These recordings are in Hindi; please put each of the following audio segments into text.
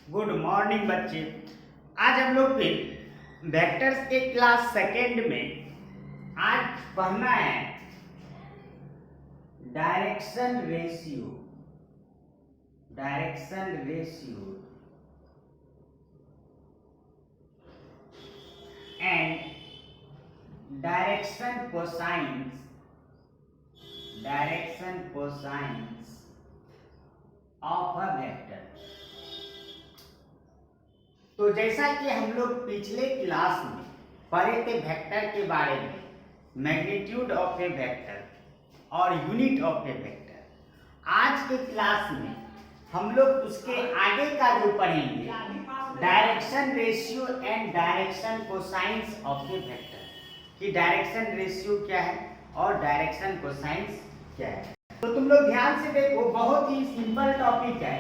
गुड मॉर्निंग बच्चे। आज हम लोग फिर वेक्टर्स के क्लास सेकेंड में आज पढ़ना है direction ratio. Direction ratio and direction cosines. Direction cosines of a vector. तो जैसा कि हम लोग पिछले क्लास में पढ़े थे वेक्टर के बारे में, मैग्नीट्यूड ऑफ ए वेक्टर और यूनिट ऑफ ए वेक्टर, आज के क्लास में हम लोग उसके आगे का जो पढ़ेंगे direction ratio and direction cosines of a vector, कि डायरेक्शन रेशियो क्या है और डायरेक्शन कोसाइंस क्या है। तो तुम लोग ध्यान से देखो, बहुत ही सिंपल टॉपिक है।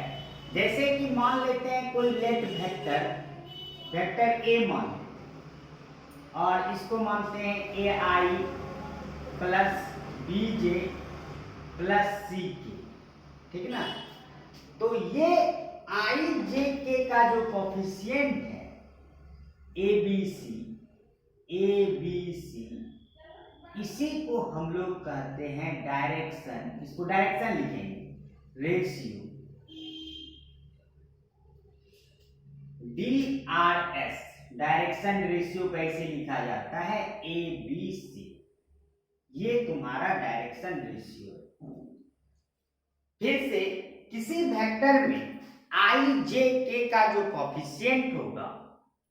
जैसे कि मान लेते हैं कोई लेट वेक्टर ए मान, और इसको मानते हैं ए I plus B J plus C के, ठीक है ना। तो ये आई जे के का जो कोफिशिएंट है ए बी सी, इसी को हम लोग कहते हैं डायरेक्शन। इसको डायरेक्शन लिखेंगे रेशियो, DRS। डायरेक्शन रेशियो कैसे लिखा जाता है, ए बी सी, ये तुम्हारा डायरेक्शन रेशियो है। फिर से किसी वेक्टर में आई जे के का जो कोफिशिएंट होगा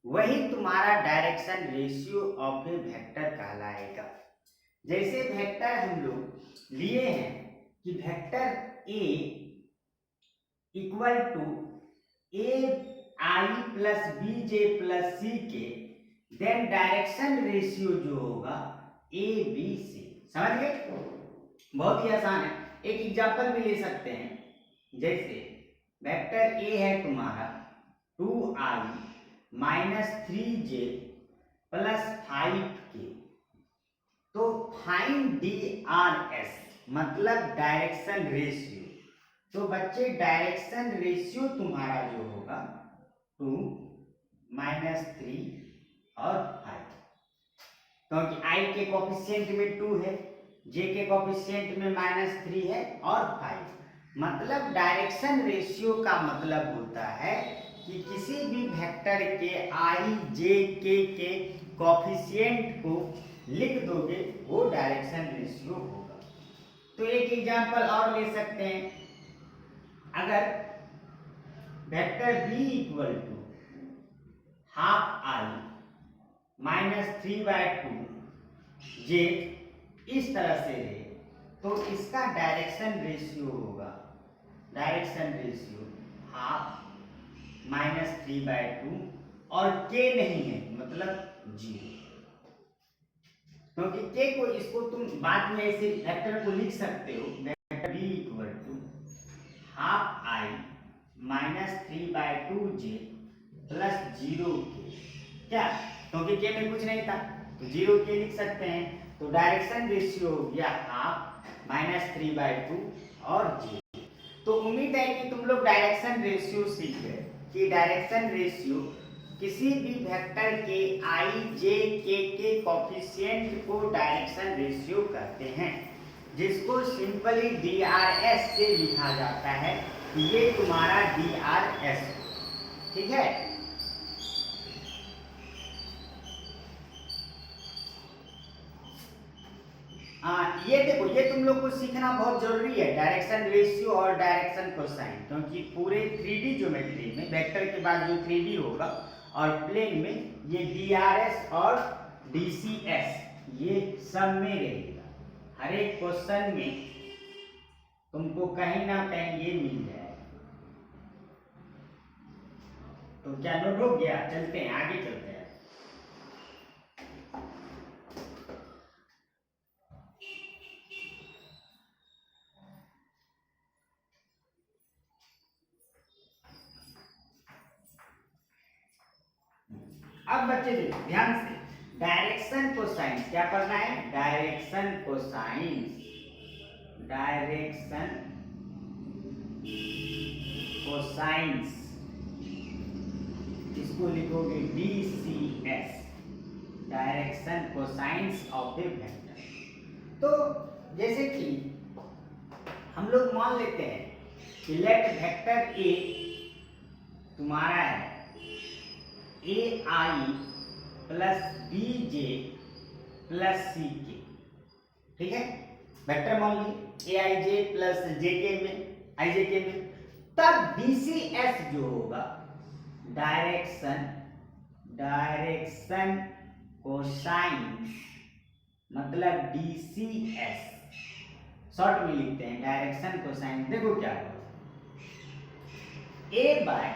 वही तुम्हारा direction ratio of a vector कहलाएगा। जैसे वेक्टर हम लोग लिए हैं कि vector A equal to A I plus B J plus C K, then direction ratio जो होगा ए बी सी। समझ गए? बहुत ही आसान है। एक एग्जांपल भी ले सकते हैं। जैसे वेक्टर ए है तुम्हारा 2i minus 3j plus 5k, तो फाइंड DRS मतलब डायरेक्शन रेशियो। तो बच्चे डायरेक्शन रेशियो तुम्हारा जो होगा 2 माइनस 3 और 5, क्योंकि आई के कोफिशिएंट में 2 है, जे के कोफिशिएंट में माइनस 3 है और 5। मतलब डायरेक्शन रेशियो का मतलब होता है कि किसी भी वेक्टर के आई जे के कोफिशिएंट को लिख दोगे वो डायरेक्शन रेशियो होगा। तो एक एग्जांपल और ले सकते हैं। अगर vector b equal to half I minus 3/2 J इस तरह से है, तो इसका डायरेक्शन रेशियो होगा, डायरेक्शन रेशियो हाफ माइनस 3/2 और k नहीं है मतलब 0, क्योंकि k को इसको तुम बाद में ऐसे वेक्टर को लिख सकते हो। Vector b equal to half I minus 3/2 J plus 0k, क्या, क्योंकि k में कुछ नहीं था तो 0k लिख सकते हैं। तो डायरेक्शन रेशियो हो गया हाफ माइनस 3/2 और 0। तो उम्मीद है कि तुम लोग डायरेक्शन रेशियो सीख गए कि डायरेक्शन रेशियो किसी भी वेक्टर के आई जे के कोफिशिएंट को डायरेक्शन रेशियो कहते हैं, जिसको सिंपली DRS से लिखा जाता है कि ये तुम्हारा DRS, ठीक है। ये देखो, ये तुम लोग को सीखना बहुत जरूरी है, डायरेक्शन रेशियो और डायरेक्शन कोसाइन, क्योंकि पूरे 3D ज्योमेट्री में वेक्टर के बाद जो 3D होगा और प्लेन में ये DRS और DCS ये सब में रहेगा। हर एक क्वेश्चन में तुमको कहीं ना कहीं ये मिल जाएगा। तो क्या नोट हो गया? चलते हैं, आगे चलते हैं। अब बच्चे देखो ध्यान से, डायरेक्शन कोसाइंस क्या पढ़ना है, डायरेक्शन कोसाइंस, डायरेक्शन कोसाइंस इसको लिखोगे DCS, direction cosines of a vector. तो जैसे कि हम लोग मान लेते हैं कि लेट वेक्टर ए तुम्हारा है AI plus BJ plus CK, ठीक है, वेक्टर मान लीजिए AIJ प्लस JK में IJK में, तब DCS जो होगा डायरेक्शन कोसाइंस, मतलब DCS शॉर्ट में लिखते हैं डायरेक्शन कोसाइंस। देखो क्या होगा, A बाय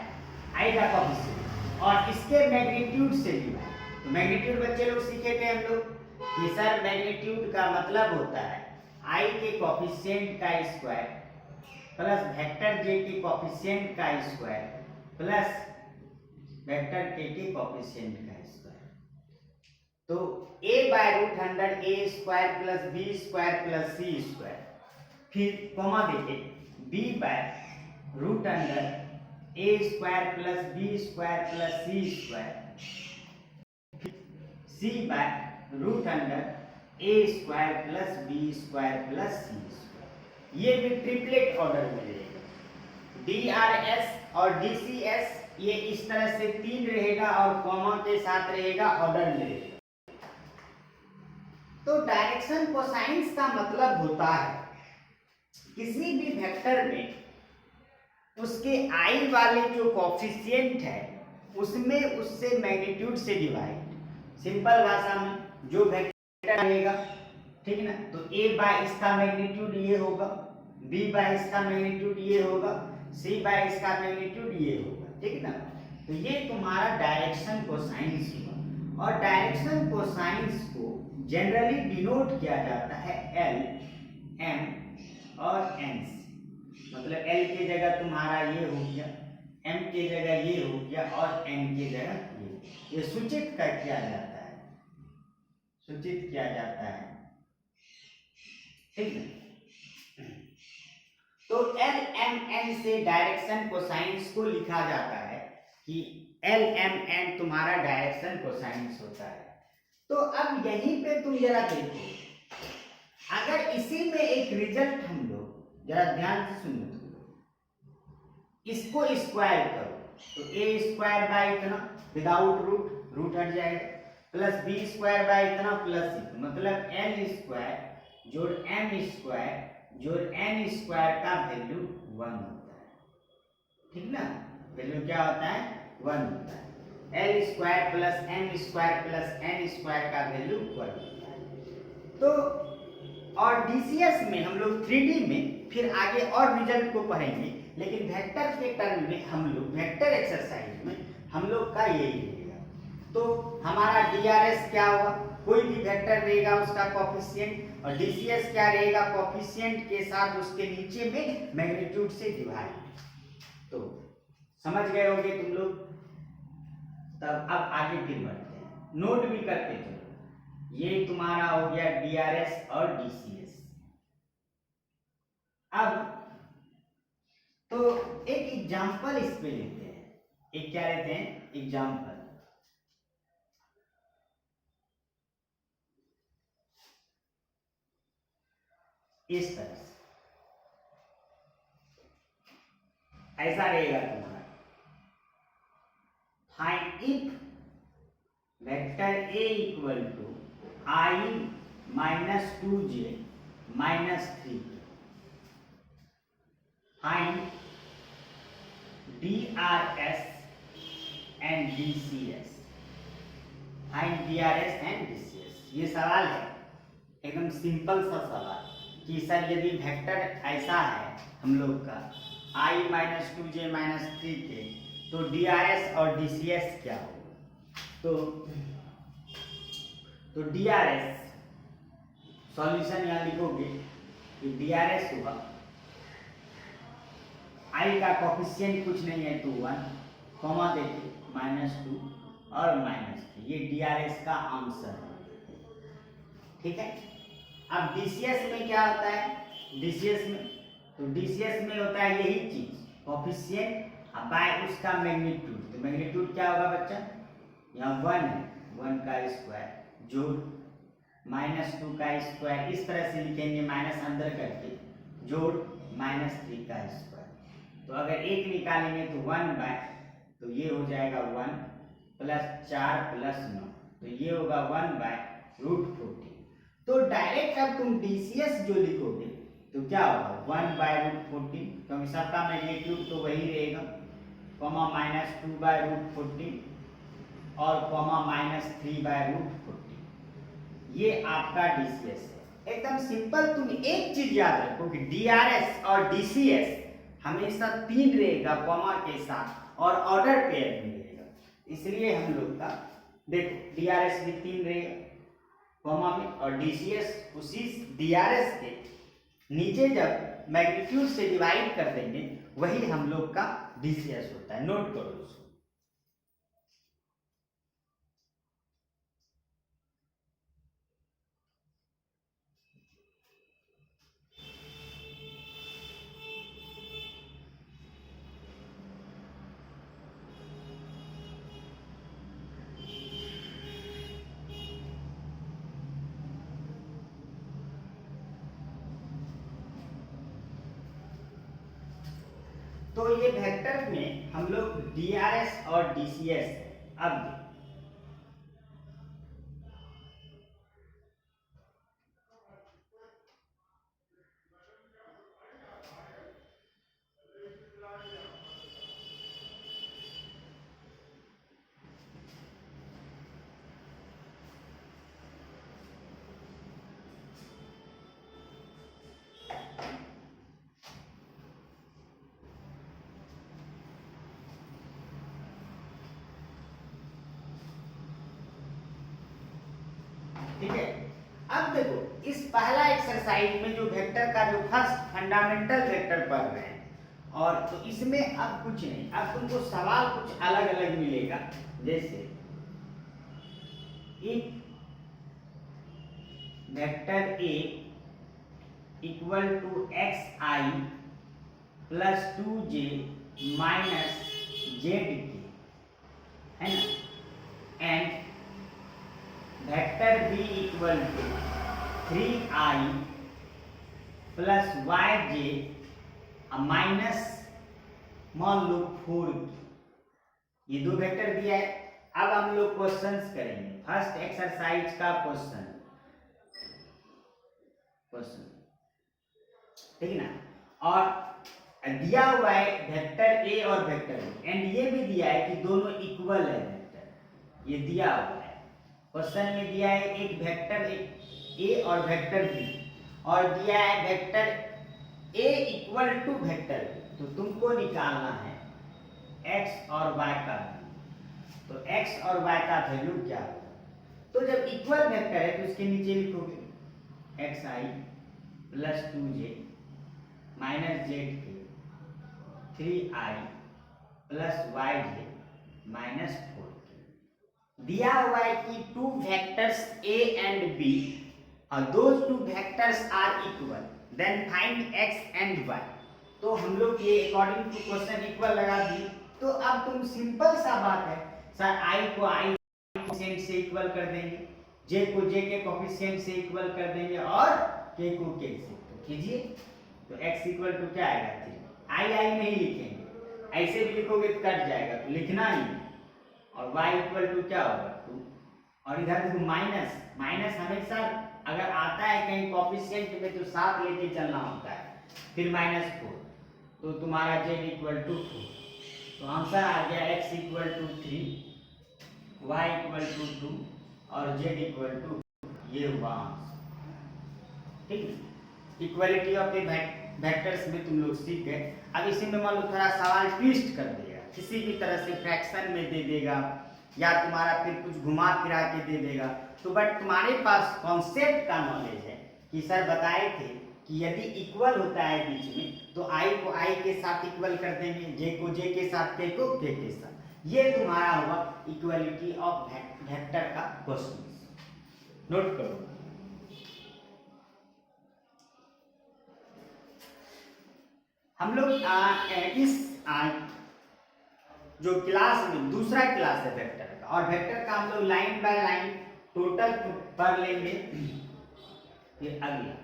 आई का कोएफिशिएंट और इसके मैग्नीट्यूड से डिवाइड। तो मैग्नीट्यूड बच्चे लोग सीखे थे हम लोग कि सर मैग्नीट्यूड का मतलब होता है आई के कोएफिशिएंट का स्क्वायर प्लस वेक्टर जे के कोएफिशिएंट का स्क्वायर प्लस वेक्टर के कोएफिशिएंट का स्क्वायर। तो a by root under A square plus B square plus C square, फिर कॉमा देके b by root under A square plus B square plus C square, C by root under A square plus B square plus C square. ये भी ट्रिपलेट ऑर्डर में रहेगा। DRS और DCS ये इस तरह से 3 रहेगा और कॉमा के साथ रहेगा, ऑर्डर में रहेगा। तो डायरेक्शन कोसाइंस का मतलब होता है किसी भी वेक्टर में उसके आई वाले जो कोएफिशिएंट है उसमें उससे मैग्नीट्यूड से डिवाइड। सिंपल भाषा में जो वेक्टर रहेगा, ठीक है ना, तो a बाय इसका मैग्नीट्यूड ये होगा, b बाय इसका मैग्नीट्यूड ये होगा, c बाय इसका मैग्नीट्यूड ये होगा, ठीक है ना। तो ये तुम्हारा डायरेक्शन कोसाइंस हुआ। और डायरेक्शन कोसाइंस को जनरली डिनोट किया जाता है L, M और N से। मतलब L की जगह तुम्हारा ये हो गया, M की जगह ये हो गया और N की जगह ये सूचित कर किया जाता है, सूचित किया जाता है, ठीक है। तो L, M, N से डायरेक्शन कोसाइंस को लिखा जाता है कि L, M, N तुम्हारा डायरेक्शन कोसाइंस होता है। तो अब यहीं पे तुम जरा देखो, अगर इसी में एक रिजल्ट हम लोग जरा ध्यान से सुनो, इसको स्क्वायर करो तो ए स्क्वायर बाय इतना विदाउट रूट, रूट हट जाएगा, प्लस बी स्क्वायर बाय इतना प्लस सी, मतलब एल स्क्वायर जोड़ एम स्क्वायर जोड़ एन स्क्वायर का वैल्यू 1 होता है, ठीक ना। वैल्यू क्या होता है, 1 होता है। L square plus M square plus N square का वैल्यू 1 होता है। तो और डीसीएस में हम लोग 3D में फिर आगे और रिजल्ट को पढ़ेंगे, लेकिन वेक्टर के टर्म में हम लोग वेक्टर एक्सरसाइज में हम लोग का यही रहेगा। तो हमारा डीआरएस क्या होगा, कोई भी वेक्टर रहेगा उसका कोएफिशिएंट, और डीसीएस क्या रहेगा, कोएफिशिएंट के साथ उसके नीचे में मैग्नीट्यूड से डिवाइड। तो समझ गए होंगे तुम लोग। तब अब आगे फिर बढ़ते हैं, नोट भी करते चलो। ये तुम्हारा हो गया डीआरएस और डीसीएस। अब तो एक एग्जांपल इस पे लेते हैं, एक क्या लेते हैं, एग्जांपल। इस तरह से ऐसा रहेगा तुम्हारा, find if vector A equal to I minus 2j minus 3, find DRS and DCS, find DRS and DCS। ये सवाल है एकदम सिंपल सा सवाल कि सर यदि वेक्टर ऐसा है हम लोग का i minus 2j minus 3k, तो DRS और DCS क्या होगा। तो DRS सॉल्यूशन यहाँ लिखोगे कि DRS होगा, i का कोएफिशिएंट कुछ नहीं है 2 1, कॉमा देके -2 और -3, ये DRS का आंसर है, ठीक है। अब DCS में क्या होता है, DCS में, तो DCS में होता है यही चीज, कोएफिशिएंट अब बाय उसका मैग्नीट्यूड, तो मैग्नीट्यूड क्या होगा बच्चा, यहाँ 1 है, 1 का स्क्वायर जोड़ -2 का स्क्वायर, इस तरह से लिखेंगे माइनस अंदर करके, जोड़ -3 का स्क्वायर। तो अगर एक निकालेंगे तो 1 बाय, तो ये हो जाएगा 1 + 4 + 9, तो ये होगा 1 बाय √14। तो डायरेक्ट अब तुम डीसीएस जो लिखोगे तो क्या होगा 1 बाय √14, क्योंकि सबका मैग्नीट्यूड तो वही रहेगा, कॉमा -2 बाय √14 और कॉमा -3 बाय √14। ये आपका डीसीएस है, एकदम सिंपल। तुम एक चीज याद रखो कि डीआरएस और डीसीएस हमेशा 3 रहेगा कॉमा के साथ और ऑर्डर पेयर में रहेगा, इसलिए हम लोग का देखो डीआरएस भी 3 रहेगा कॉमा में, और डीसीएस उसी डीआरएस के नीचे जब मैग्नीट्यूड से डिवाइड कर देंगे वही हम लोग का डीसीएस होता है, नोट करो उसको। तो ये वेक्टर में हम लोग डीआरएस और डीसीएस अब ठीक है। अब देखो इस पहला एक्सरसाइज में जो वेक्टर का जो फर्स्ट फंडामेंटल वेक्टर पढ़ रहे हैं, और तो इसमें अब कुछ नहीं, अब तुमको सवाल कुछ अलग अलग मिलेगा, जैसे एक vector A equal to xi plus 2j minus Z K, है ना, and vector B equal to 3i plus yj minus मान लो 4, ये दो वेक्टर दिया है। अब हम लोग क्वेश्चंस करेंगे, फर्स्ट एक्सरसाइज का क्वेश्चन, ठीक है ना, और दिया हुआ है वेक्टर ए और वेक्टर बी, एंड ये भी दिया है कि दोनों इक्वल है वेक्टर, ये दिया हुआ है क्वेश्चन में, दिया है एक वेक्टर ए और वेक्टर बी, और दिया है vector A equal to vector B, तो तुमको निकालना है x और y का, तो x और y का वैल्यू क्या होगा। तो जब इक्वल वेक्टर है तो इसके नीचे लिखोगे xi plus 2j minus Z के 3i प्लस yj माइनस 4। दिया हुआ है कि two vectors a and b, those two vectors are equal, then find x and y। तो हम लोग ये अकॉर्डिंग टू क्वेश्चन इक्वल लगा दिए। तो अब तुम सिंपल सा बात है सर, i को i कोएफिशिएंट से इक्वल कर देंगे, j को j के कोएफिशिएंट से इक्वल कर देंगे, और k को k से, तो कीजिए। तो x इक्वल टू क्या आएगा 3, i नहीं लिखेंगे, ऐसे भी लिखोगे तो कट जाएगा, तो लिखना नहीं, और y इक्वल टू क्या होगा 2, और इधर देखो माइनस, माइनस हमेशा अगर आता है कहीं कोएफिशिएंट में तो साथ लेके चलना होता है, फिर -4, तो तुम्हारा z इक्वल टू 4, तो आंसर आ गया x equal to 3, y equal to 2 और z इक्वल टू, ये हुआ आंसर। ठीक, इक्वालिटी ऑफ द वेक्टर्स में तुम लोग सीख गए। अब इसी में मान लो थोड़ा सवाल ट्विस्ट कर देगा, किसी भी तरह से फ्रैक्शन में दे देगा, या तुम्हारा फिर कुछ घुमा फिरा के दे देगा, तो बट तुम्हारे पास कॉन्सेप्ट का नॉलेज है कि सर बताए थे कि यदि इक्वल होता है बीच में तो i को i के साथ इक्वल कर देंगे, j को j के साथ, k को k के साथ। ये तुम्हारा हुआ इक्वालिटी ऑफ वेक्टर का क्वेश्चन, नोट करो। हम लोग इस जो क्लास में दूसरा क्लास है वेक्टर का, और वेक्टर का हम लोग लाइन बाय लाइन टोटल पढ़ लेंगे। फिर अगला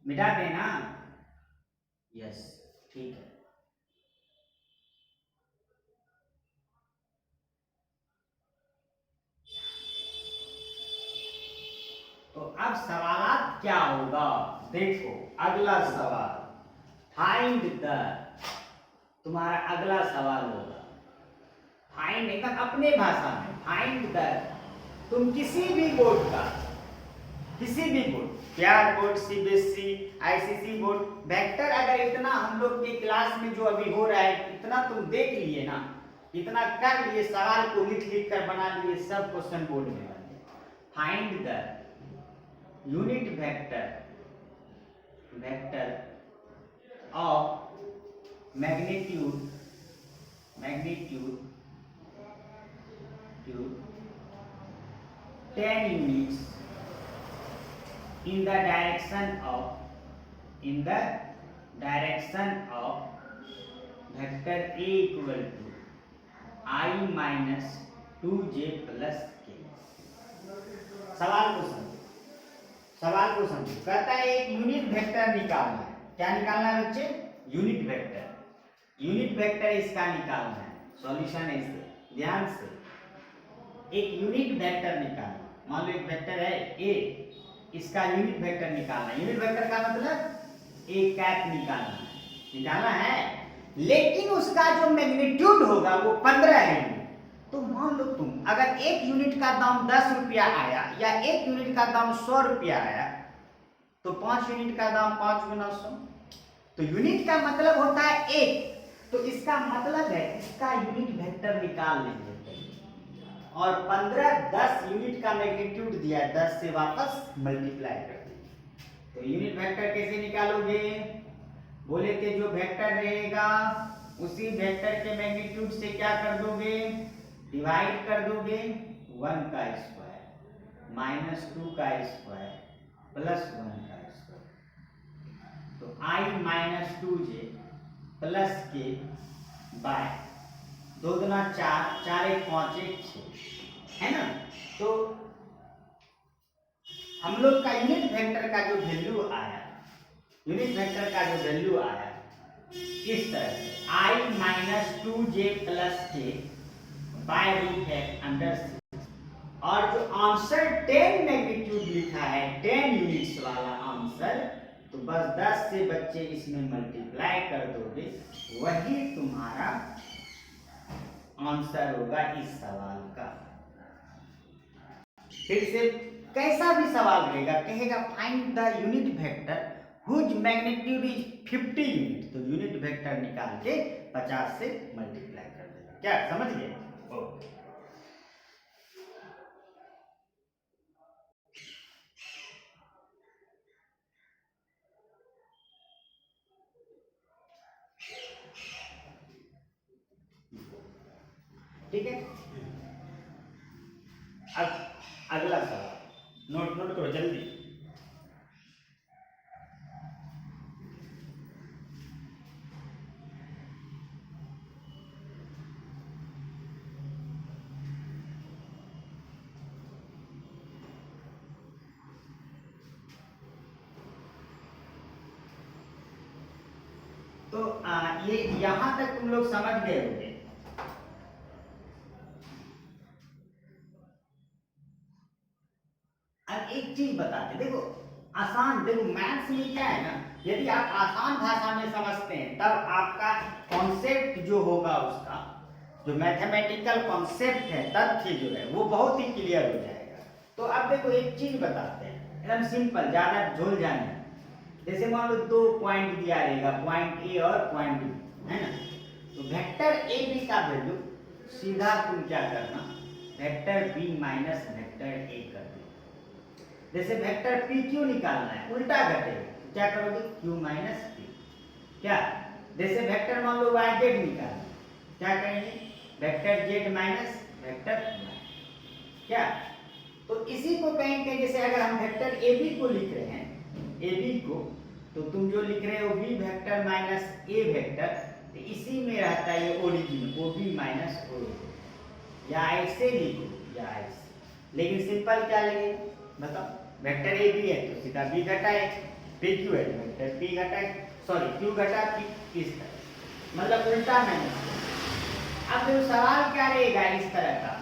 मिटा देना, यस ठीक है। तो अब सवाल क्या होगा, देखो अगला सवाल फाइंड द, तुम्हारा अगला सवाल होगा फाइंड, एकदम अपने भाषा में फाइंड द, तुम किसी भी बोर्ड का, किसी भी बोर्ड, प्यार board, CBSE, ICC board, vector अगर इतना हम लोग के क्लास में जो अभी हो रहा है इतना तुम देख लिए ना, इतना कर लिए, सवाल को लिख लिख कर बना लिए, सब क्वेश्चन बोर्ड में बन गए। Find the unit vector, vector of magnitude, magnitude 10 units in the direction of, in the direction of vector a equal to I minus 2j plus k। सवाल को समझो, सवाल को समझो, कहता है एक यूनिट वेक्टर निकालना है। क्या निकालना है बच्चे? यूनिट वेक्टर, यूनिट वेक्टर इसका निकालना है। सॉल्यूशन है इससे, ध्यान से, एक यूनिट वेक्टर निकालना, मान लो एक वेक्टर है ए, इसका यूनिट वेक्टर निकालना है। यूनिट वेक्टर का मतलब ए कैप निकालना है, निकालना है, लेकिन उसका जो मैग्नीट्यूड होगा वो 15 है। तो मान लो तुम अगर एक यूनिट का दाम 10 रुपया आया या एक यूनिट का दाम 100 रुपया आया, तो 5 यूनिट का दाम 5 गुना 100, तो यूनिट का मतलब होता है एक, तो इसका मतलब है इसका यूनिट वेक्टर निकाल लेंगे, और 15 10 यूनिट का मैग्नीट्यूड दिया है, 10 से वापस मल्टीप्लाई कर देंगे। तो यूनिट वेक्टर कैसे निकालोगे? बोले थे जो वेक्टर रहेगा उसी वेक्टर के मैग्नीट्यूड से क्या कर दोगे? डिवाइड कर दोगे, 1 का स्क्वायर माइनस 2 का स्क्वायर प्लस 1 का स्क्वायर। तो i माइनस 2j प्लस के बाय 2 दूना 4, 4 1 5 1 6, है ना। तो हम लोग का यूनिट वेक्टर का जो वैल्यू आया, यूनिट वेक्टर का जो वैल्यू आया इस तरह से i माइनस 2j प्लस के बाय रूट है अंडर 6, और जो आंसर 10 मैग्नीट्यूड लिखा है 10 यूनिट्स वाला आंसर, तो बस 10 से बच्चे इसमें मल्टीप्लाई कर दोगे, वही तुम्हारा आंसर होगा इस सवाल का। फिर से कैसा भी सवाल रहेगा, कहेगा find the unit vector whose magnitude is 50 unit, तो यूनिट वेक्टर निकाल के 50 से मल्टीप्लाई कर देगा। क्या समझ गए? ओके, ठीक है। अब अगला सवाल नोट करो जल्दी। तो ये यहां तक तुम लोग समझ गए होंगे। अब एक चीज बताते, देखो आसान, देखो मैथ्स में क्या है ना, यदि आप आसान भाषा में समझते हैं तब आपका कॉन्सेप्ट जो होगा, उसका जो मैथमेटिकल कॉन्सेप्ट है, तथ्य जो है वो बहुत ही क्लियर हो जाएगा। तो अब देखो एक चीज बताते हैं, एकदम सिंपल, ज्यादा झोल जाने। जैसे मान लो 2 पॉइंट दिया रहेगा, पॉइंट ए और पॉइंट बी, है ना। तो वेक्टर ए बी का वैल्यू सीधा तुम क्या करना, vector B minus vector A कर दो। जैसे वेक्टर पी क्यू निकालना है, उल्टा घटेगा, क्या करोगे, क्यू माइनस पी। क्या, जैसे वेक्टर मान लो वाई जेड निकालना, क्या करेंगे, vector Z minus vector Y. क्या, तो इसी को कहेंगे, जैसे अगर हम वेक्टर ए बी को लिख रहे हैं, ए बी को, तो तुम जो लिख रहे हो B vector minus A vector, तो इसी में रहता है ये origin, O B minus origin, या ऐसे लिखो या ऐसे, लेकिन सिंपल क्या लगे बताओ, वेक्टर ए बी है तो सीधा बी घटा है, पी क्यू है वेक्टर पी घटा, सॉरी क्यू घटा पी, इस तरह, मतलब उल्टा मैंने। अब जो सवाल क्या रहेगा इस तरह का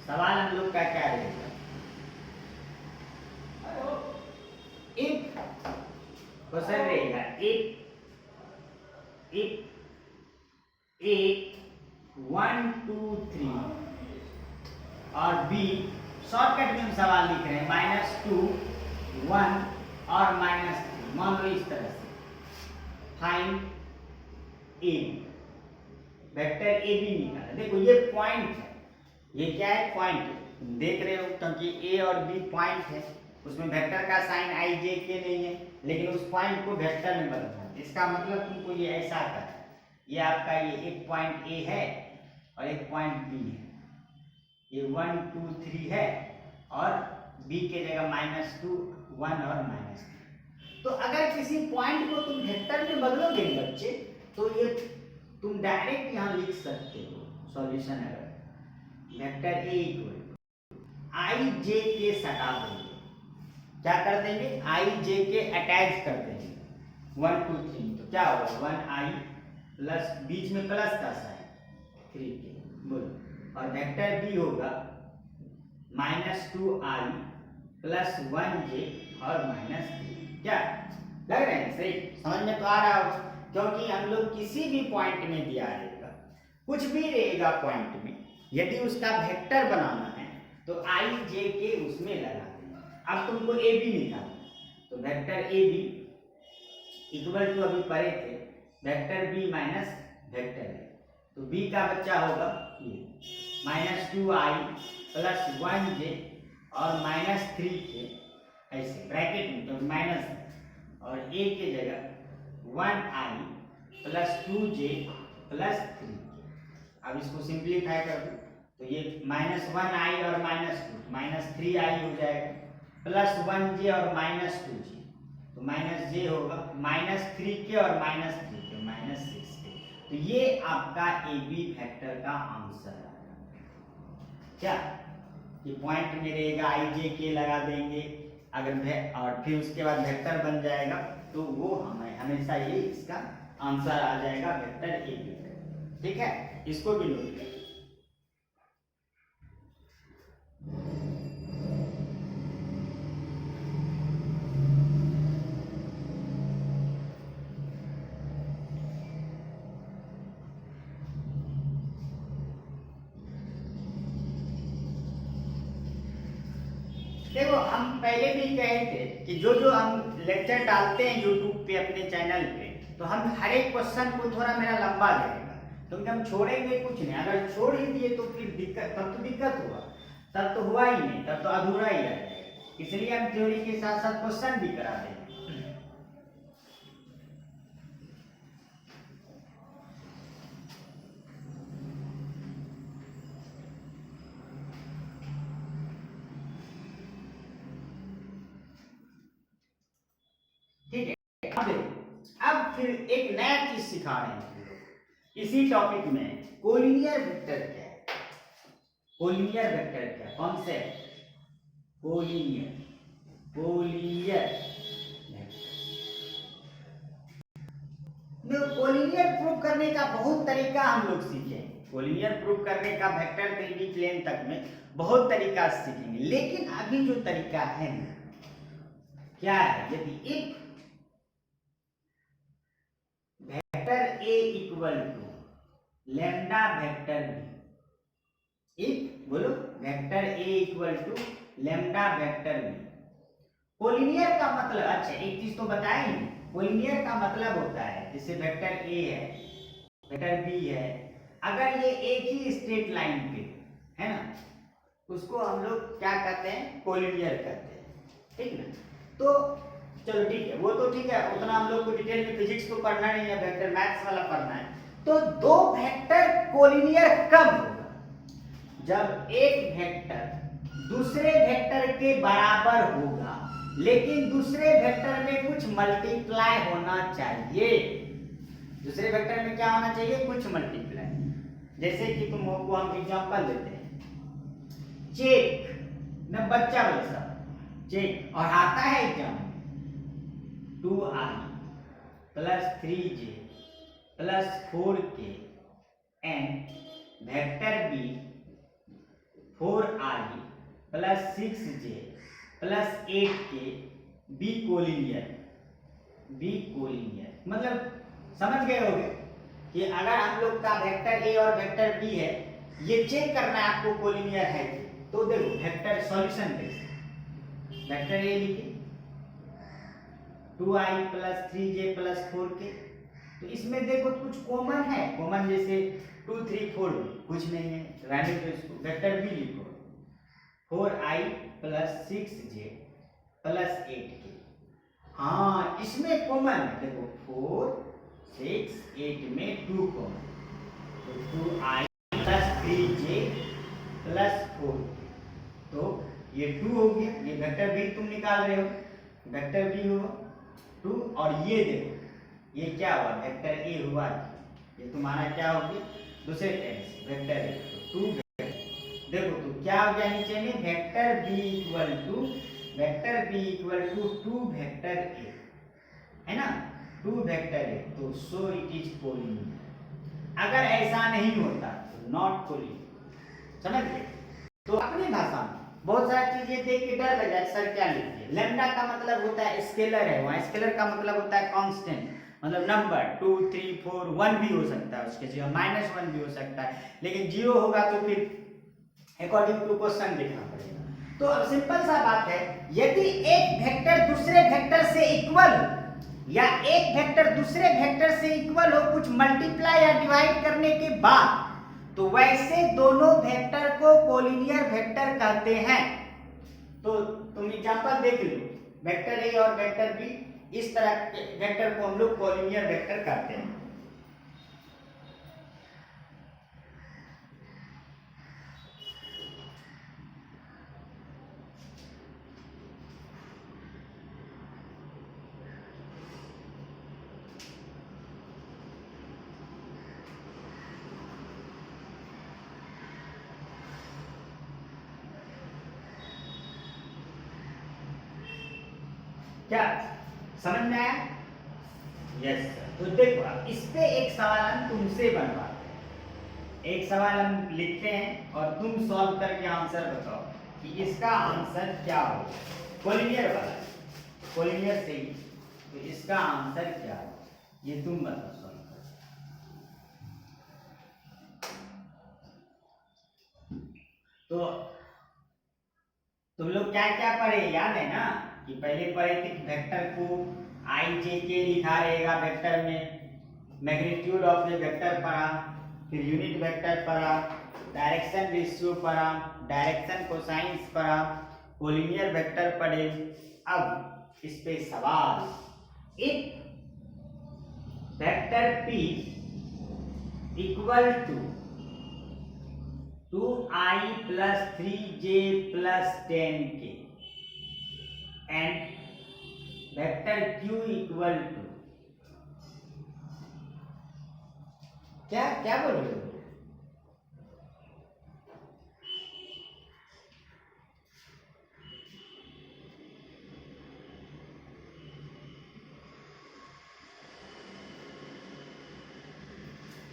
सवाल हम लोग का क्या रहेगा, इफ क्वेश्चन रहेगा इफ ए 1 2 3 और बी, शॉर्टकट में हम सवाल लिख रहे हैं -2 1 और -3, मान लो इस तरह से, find a vector A B निकाला। देखो ये पॉइंट है, ये क्या है पॉइंट है, तुम देख रहे हो क्योंकि ए और बी पॉइंट है, उसमें वेक्टर का साइन आई जे के नहीं है, लेकिन उस पॉइंट को वेक्टर में बदलना है। इसका मतलब तुमको ये ऐसा करना है, ये आपका ये एक पॉइंट ए है और एक पॉइंट बी है, ये 1 2 3 है और बी के जगह -2 1 और -3। तो अगर किसी पॉइंट को तुम वेक्टर में बदलोगे बच्चे, तो ये तुम डायरेक्ट यहाँ लिख सकते हो सॉल्यूशन, अगर वेक्टर ए इक्वल आई जे के सटा देंगे, क्या कर देंगे आई जे के अटैच कर देंगे 1 2 3, तो क्या होगा 1 आई प्लस बीच में प्लस का साइन 3 के, बोलो, और वेक्टर बी होगा -2 आई प्लस 1 जे और -3। क्या लग रहा है सही, समझ में तो आ रहा होगा, क्योंकि हम लोग किसी भी पॉइंट में दिया रहेगा, कुछ भी रहेगा पॉइंट में, यदि उसका वेक्टर बनाना है तो आई जे के उसमें लगा देंगे। अब तुमको ए बी निकालना, तो vector A B equal to अभी पढ़े थे vector B minus vector A, तो बी का बच्चा होगा ये -2 आई प्लस 1 जे और -3 के, ऐसे ब्रैकेट में तो माइनस, और ए के जगह 1 आई प्लस 2 जे प्लस 3। अब इसको सिंप्लीफाई कर दो, तो ये -1 आई और -2 -3 आई हो जाएगा, प्लस 1 जे और -2 जे, तो माइनस जे होगा -3 के और -3 के -6 के, तो ये आपका ए बी वेक्टर का आंसर है। क्या ये पॉइंट में रहेगा आई जे के लगा देंगे, अगर और फिर उसके बाद वेक्टर बन जाएगा, तो वो हमें हमेशा ये इसका आंसर आ जाएगा वेक्टर ए बी। ठीक है, इसको भी नोट करें। देखो हम पहले भी कहे थे कि जो जो हम लेक्चर डालते हैं यूट्यूब पे अपने चैनल पे, तो हम हर एक क्वेश्चन को थोड़ा मेरा लंबा जाएगा, क्योंकि हम छोड़ेंगे कुछ नहीं, अगर छोड़ ही दिए तो फिर दिक्कत, तब तो दिक्कत हुआ, तब तो हुआ ही नहीं, तब तो अधूरा ही रह जाएगा, इसलिए हम थ्योरी के साथ साथ क्वेश्चन भी करा देंगे। ठीक है, अब फिर एक नया चीज सिखा रहे हैं हम लोग इसी टॉपिक में, कोलिनियर वेक्टर क्या है, कोलिनियर वेक्टर क्या, कॉन्सेप्ट कोलिनियर कोलिनियर प्रूव करने का बहुत तरीका हम लोग सीखे, कोलिनियर प्रूव करने का वेक्टर 3D प्लेन तक में बहुत तरीका सीखेंगे, लेकिन अभी जो तरीका है क्या है, यदि एक vector A equal to lambda vector B, if बोलो vector A equal to lambda vector B, collinear का मतलब, अच्छा एक चीज तो बताए नहीं, कोलिनियर का मतलब होता है जैसे वेक्टर ए है वेक्टर बी है, अगर ये एक ही स्ट्रेट लाइन पे है ना, उसको हम लोग क्या कहते हैं, कोलिनियर कहते हैं, ठीक ना। तो चलो ठीक है, वो तो ठीक है, उतना हम लोग को डिटेल में फिजिक्स तो पढ़ना नहीं है, वेक्टर मैथ्स वाला पढ़ना है। तो दो वेक्टर कोलिनियर कब होगा, जब एक वेक्टर दूसरे वेक्टर के बराबर होगा, लेकिन दूसरे वेक्टर में कुछ मल्टीप्लाई होना चाहिए। दूसरे वेक्टर में क्या होना चाहिए? कुछ मल्टीप्लाई। जैसे कि तुमको हम एग्जांपल देते हैं, चेक न बच्चा वैसा चेक, और आता है exam 2i plus 3j plus 4k and vector B 4i plus 6j plus 8k B collinear. मतलब समझ गए होगे कि अगर हम लोग का वेक्टर ए और वेक्टर बी है, ये चेक करना है आपको कोलिनियर है। तो देखो वेक्टर सॉल्यूशन कैसे, वेक्टर ए लिखिए 2i plus 3j plus 4k। तो इसमें देखो कुछ कॉमन है, कॉमन जैसे 2 3 4 कुछ नहीं है, रहने दो इसको। वेक्टर बी लिखो 4i plus 6j plus 8k। हाँ इसमें कॉमन है, देखो 4 6 8 में 2 कॉमन, तो 2i प्लस 3j प्लस 4। तो ये 2 हो गया, ये वेक्टर बी तुम निकाल रहे हो, वेक्टर बी हुआ 2, और ये देखो ये क्या हुआ, वेक्टर ए हुआ, ये तुम्हारा क्या हो गया दूसरे टेंस वेक्टर ए, तो 2 देखो तो क्या हो गया नीचे में, vector B equal to 2 vector A, है ना, 2 वेक्टर ए, तो सो इट इज कोलिनियर। अगर ऐसा नहीं होता तो नॉट कोलिनियर। समझ गए? तो अपनी भाषा में बहुत सारी चीजें देख के डर लग जाए, सर क्या लिख दिए। लैम्डा का मतलब होता है स्केलर है, वहाँ स्केलर का मतलब होता है कांस्टेंट, मतलब नंबर 2 3 4 1 भी हो सकता है, उसके जगह -1 भी हो सकता है, लेकिन 0 होगा तो फिर अकॉर्डिंग टू क्वेश्चन देखना पड़ेगा। तो अब सिंपल सा बात है, यदि एक वेक्टर दूसरे वेक्टर से इक्वल या एक वेक्टर दूसरे वेक्टर से इक्वल हो कुछ मल्टीप्लाई या डिवाइड करने के बाद, तो वैसे दोनों वेक्टर को कोलिनियर वेक्टर कहते हैं। तो तुम एग्जांपल देख लो, वेक्टर ए और वेक्टर बी, इस तरह के वेक्टर को हम लोग कोलिनियर वेक्टर कहते हैं। क्या समझ में आया? Yes sir. तो देखो इस पे एक सवाल हम तुमसे बनवाते हैं, एक सवाल हम लिखते हैं और तुम सॉल्व करके आंसर बताओ कि इसका आंसर क्या हो, कोलिनियर वाला, कोलिनियर से ही, तो इसका आंसर क्या हो ये तुम बताओ सॉल्व कर। तो तुम लोग क्या क्या पढ़े याद है ना, कि पहले पढ़े थे वेक्टर को आई जे के लिखा रहेगा वेक्टर में, मैग्नीट्यूड ऑफ द वेक्टर पढ़ा, फिर यूनिट वेक्टर पढ़ा, डायरेक्शन रेशियो पढ़ा, डायरेक्शन कोसाइंस पढ़ा, कोलिनियर वेक्टर पढ़े। अब इस पे सवाल, if vector P equal to 2i plus 3j plus 10k and vector Q equal to, क्या क्या बोल रहे हो?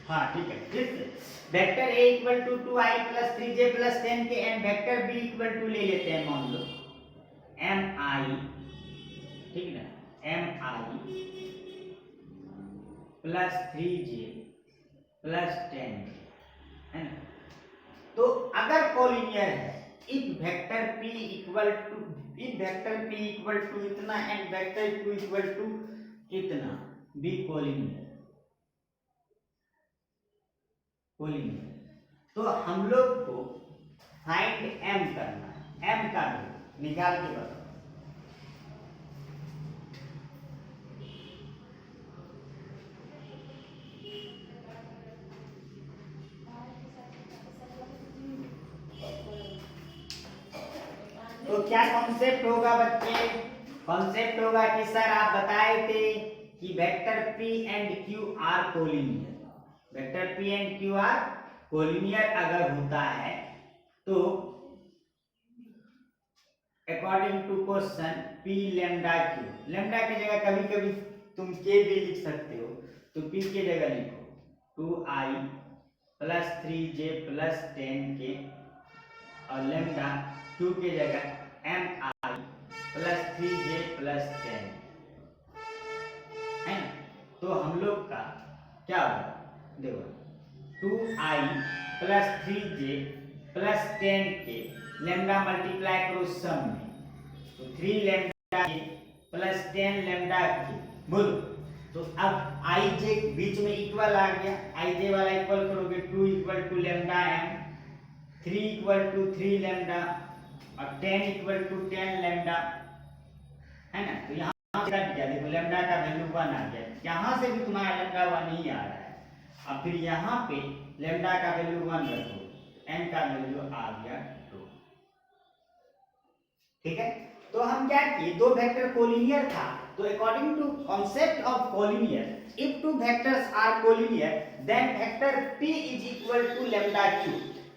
हाँ ठीक है, फिर vector A equal to 2i plus 3j plus 10k and vector B equal to ले लेते हैं, मान लो mi, ठीक ना, mi प्लस 3j प्लस 10 है ना। तो अगर कोलिनियर है, if vector P equal to इतना and vector Q equal to इतना, बी कोलिनियर, तो हम लोग को फाइंड m करना है, m का निकाल के बताओ। तो क्या कॉन्सेप्ट होगा बच्चे, कॉन्सेप्ट होगा कि सर आप बताए थे कि vector P and Q are collinear, vector P and Q are collinear अगर होता है तो according to question P lambda Q, lambda की जगह कभी कभी तुम K भी लिख सकते हो, तो P की जगह लिखो 2i plus 3j plus 10k और लैम्डा Q की जगह mi प्लस 3j प्लस 10 है। तो हम लोग का क्या होगा, देखो 2i plus 3j plus 10k lambda multiply करो सम में, तो 3 लैम्डा प्लस 10 लैम्डा के बोलो। तो अब i j बीच में इक्वल आ गया, i j वाला इक्वल करोगे 2 equal to lambda m, 3 equal to 3 lambda और 10 इक्वल टू 10 लैम्डा, है ना। तो यहाँ से कट गया, देखो लैम्डा का वैल्यू 1 आ गया, यहाँ से भी तुम्हारा लैम्डा 1 ही आ रहा है। अब फिर यहाँ पे लैम्डा का वैल्यू 1 रखो, n का वैल्यू आ गया 2, ठीक है। तो हम क्या किए, दो वेक्टर कोलिनियर था, तो according to concept of collinear, if two vectors are collinear then vector p is equal to lambda q,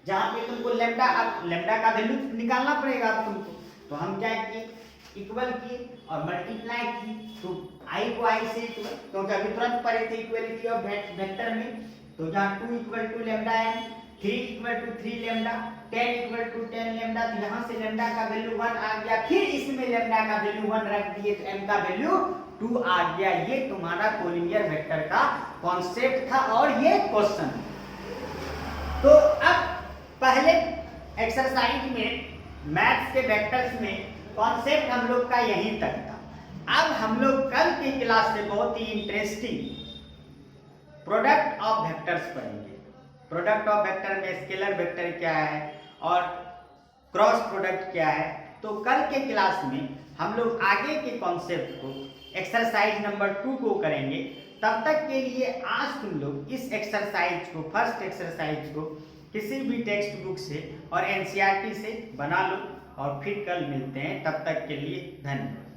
जहां पे तुमको लैम्डा, अब लैम्डा का वैल्यू निकालना पड़ेगा अब तुमको, तो हम क्या किए, इक्वल किए और मल्टीप्लाई की, तो i को i से इक्वल, क्योंकि अभी तुरंत पढ़े थे इक्वलिटी ऑफ वेक्टर में, तो जहां 2 equal to lambda m, 3 equal to 3 lambda, 10 equal to 10 lambda, तो यहां से लैम्डा का वैल्यू 1 आ गया, फिर इसमें लैम्डा का वैल्यू 1 रख दिए तो m का वैल्यू 2 आ गया। ये तुम्हारा कोलिनियर वेक्टर का कॉन्सेप्ट था और ये क्वेश्चन। तो अब पहले एक्सरसाइज में मैथ्स के वेक्टर्स में कॉन्सेप्ट हम लोग का यहीं तक था। अब हम लोग कल की क्लास से बहुत ही इंटरेस्टिंग प्रोडक्ट ऑफ वेक्टर्स पढ़ेंगे। प्रोडक्ट ऑफ वेक्टर में स्केलर वेक्टर क्या है और क्रॉस प्रोडक्ट क्या है, तो कल के क्लास में हम लोग आगे के कॉन्सेप्ट को एक्सरसाइज नंबर 2 को करेंगे। तब तक के लिए आज तुम लोग इस एक्सरसाइज को, फर्स्ट एक्सरसाइज को किसी भी टेक्स्ट बुक से और एनसीईआरटी से बना लो और फिर कल मिलते हैं। तब तक के लिए धन्यवाद।